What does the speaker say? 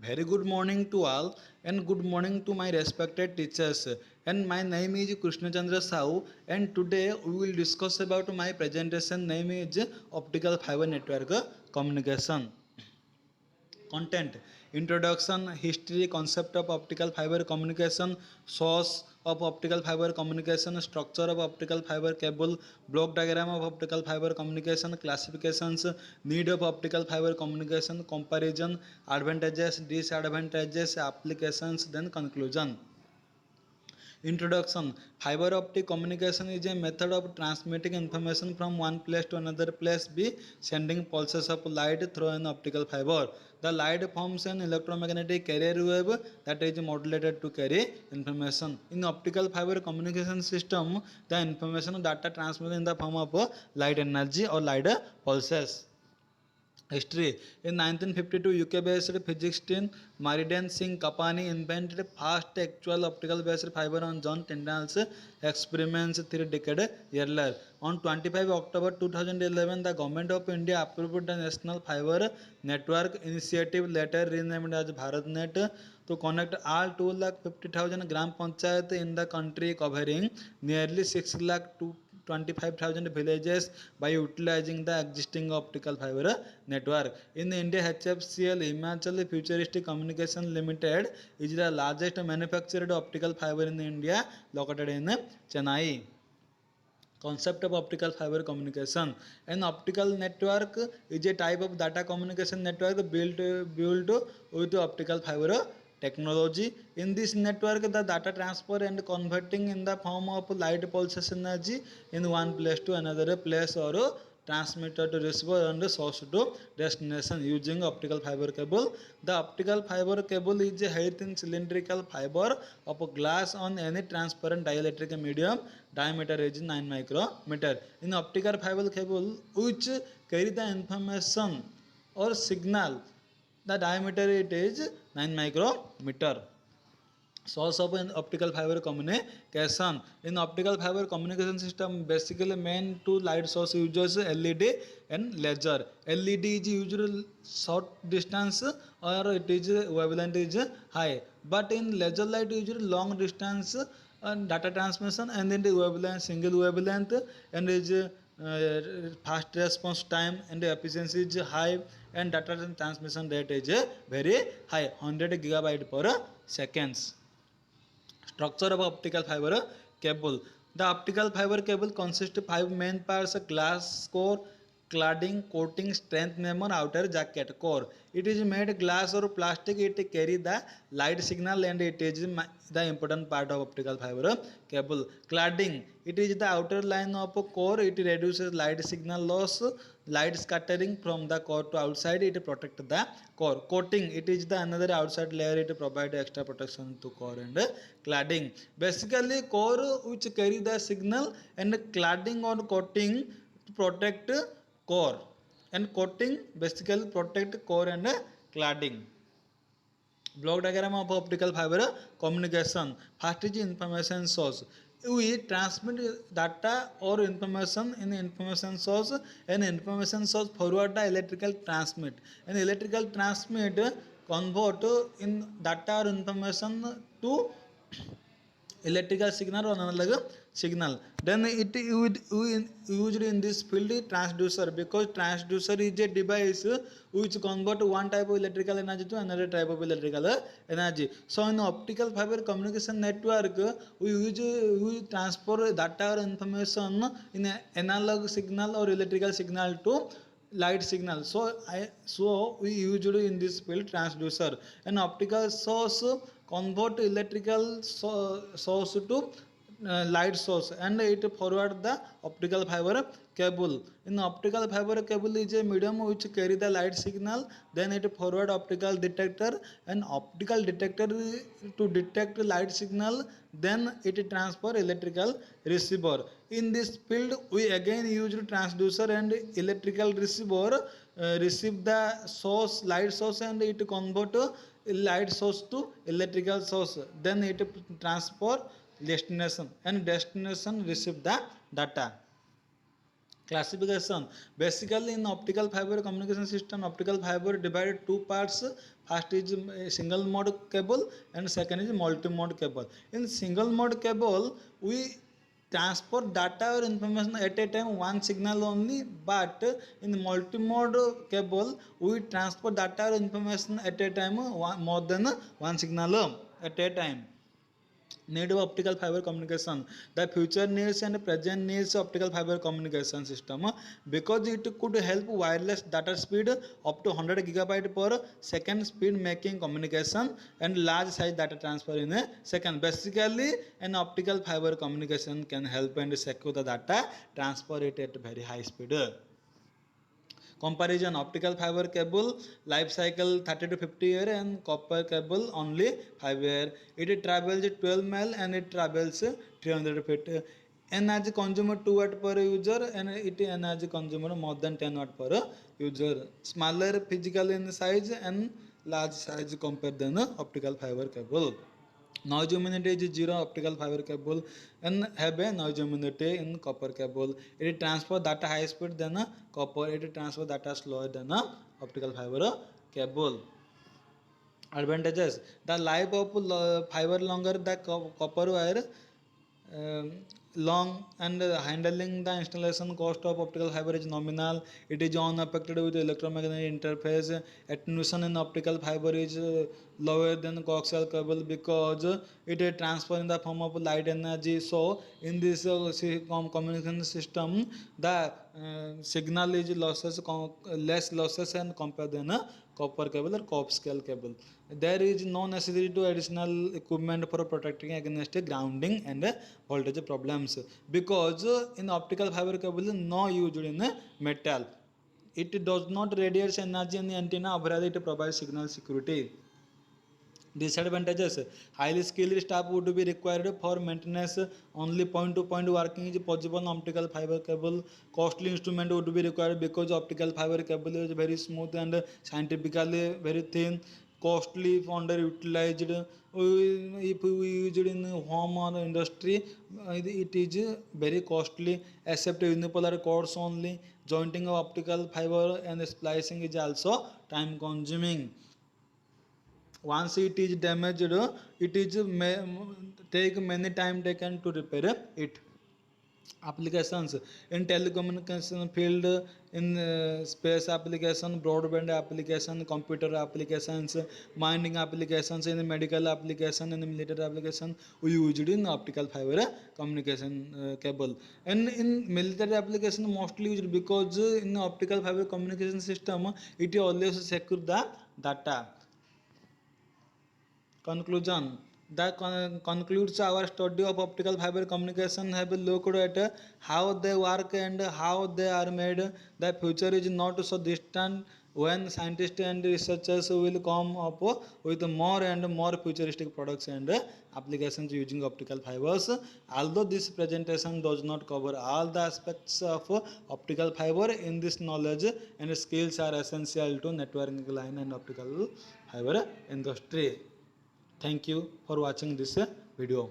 Very good morning to all, and good morning to my respected teachers. And my name is Krishna Chandra Sau, and today we will discuss about my presentation name is Optical Fiber Network Communication. Content: Introduction, History, Concept of Optical Fiber Communication, Source of Optical Fiber Communication, Structure of Optical Fiber Cable, Block Diagram of Optical Fiber Communication, Classifications, Need of Optical Fiber Communication, Comparison, Advantages, Disadvantages, Applications, then Conclusion. Introduction: Fiber optic communication is a method of transmitting information from one place to another place by sending pulses of light through an optical fiber. The light forms an electromagnetic carrier wave that is modulated to carry information. In optical fiber communication system, the information data transmitted in the form of light energy or light pulses. History: In 1952, UK-based physicist Maridan Singh Kapani invented fast actual optical based fiber on John Tyndall's experiments 3 decades earlier. On 25 October 2011, the Government of India approved the National Fiber Network Initiative, later renamed as BharatNet, to connect all 2,50,000 gram panchayat in the country, covering nearly 6 lakh to 25,000 villages by utilizing the existing optical fiber network. In India, HFCL Himachal Futuristic Communication Limited is the largest manufactured optical fiber in India, located in Chennai. Concept of optical fiber communication: An optical network is a type of data communication network built with optical fiber technology. In this network, the data transfer and converting in the form of light pulses energy in one place to another place, or transmitter to receiver and source to destination using optical fiber cable. The optical fiber cable is a high thin cylindrical fiber of glass on any transparent dielectric medium. Diameter is 9 micrometer. In optical fiber cable which carry the information or signal, the diameter it is 9 micrometer. Source of an optical fiber communication: In optical fiber communication system, basically main two light source uses LED and laser. LED is usually short distance, or it is wavelength is high, but in laser light usually long distance data transmission, and in the wavelength single wavelength, and is fast response time and efficiency is high, and data transmission rate is very high, 100 gigabyte per seconds. Structure of optical fiber cable: The optical fiber cable consists of five main parts: glass core, cladding, coating, strength member, outer jacket. Core: It is made glass or plastic. It carry the light signal, and it is the important part of optical fiber cable. Cladding: It is the outer line of a core. It reduces light signal loss, light scattering from the core to outside. It protects the core. Coating: It is the another outside layer. It provides extra protection to core. And cladding: Basically core which carry the signal, and cladding or coating to protect core, and coating basically protect core and cladding. Block diagram of optical fiber communication. First is information source. We transmit data or information in information source, and information source forward the electrical transmit, and electrical transmit convert in data or information to electrical signal or analog signal. Then it would used in this field transducer, because transducer is a device which convert one type of electrical energy to another type of electrical energy. So in optical fiber communication network, we transfer data or information in analog signal or electrical signal to light signal. So we usually in this field transducer, and optical source convert electrical source to light source, and it forward the optical fiber cable. In optical fiber cable is a medium which carry the light signal, then it forward optical detector, and optical detector to detect light signal, then it transfer electrical receiver. In this field we again use transducer and electrical receiver, receive the source light source, and it convert light source to electrical source, then it transfer destination, and destination receive the data. Classification: Basically in optical fiber communication system, optical fiber divided two parts. First is single mode cable and second is multi mode cable. In single mode cable we transport data or information at a time one signal only, but in multi-mode cable we transport data or information at a time more than one signal at a time. Need of optical fiber communication. The future needs and present needs optical fiber communication system, because it could help wireless data speed up to 100 gigabyte per second speed, making communication and large size data transfer in a second. Basically an optical fiber communication can help and secure the data transfer it at very high speed. Comparison: optical fiber cable life cycle 30 to 50 year and copper cable only 5 year. It travels 12 mile and it travels 300 feet. Energy consumer 2 watt per user and it energy consumer more than 10 watt per user. Smaller physical in size and large size compared than optical fiber cable. Noise immunity is zero optical fiber cable and have a noise immunity in copper cable. It transfer data high speed than a copper. It transfer data slower than a optical fiber cable. Advantages: the life of fiber longer, the copper wire long, and handling the installation cost of optical fiber is nominal. It is unaffected with electromagnetic interface. Attenuation in optical fiber is lower than coaxial cable because it is transfer in the form of light energy. So in this communication system the signal is less losses and compared than a copper cable or coaxial cable. There is no necessity to additional equipment for protecting against grounding and voltage problems, because in optical fiber cable no used in metal. It does not radiate energy in the antenna, whereas it provides signal security. Disadvantages: highly skilled staff would be required for maintenance. Only point to point working is possible on optical fiber cable. Costly instrument would be required because optical fiber cable is very smooth and scientifically very thin. Costly if underutilized. If we use it in home or industry, it is very costly. Except unipolar cords only. Jointing of optical fiber and splicing is also time consuming. Once it is damaged, it is take many time taken to repair it. Applications: in telecommunication field, in space application, broadband application, computer applications, mining applications, in medical application, in military application, we use it in optical fiber communication cable. And in military application mostly used because in optical fiber communication system it always secure the data. Conclusion: that concludes our study of optical fiber communication. Have a look at how they work and how they are made. The future is not so distant when scientists and researchers will come up with more and more futuristic products and applications using optical fibers. Although this presentation does not cover all the aspects of optical fiber, in this knowledge and skills are essential to networking line and optical fiber industry. Thank you for watching this video.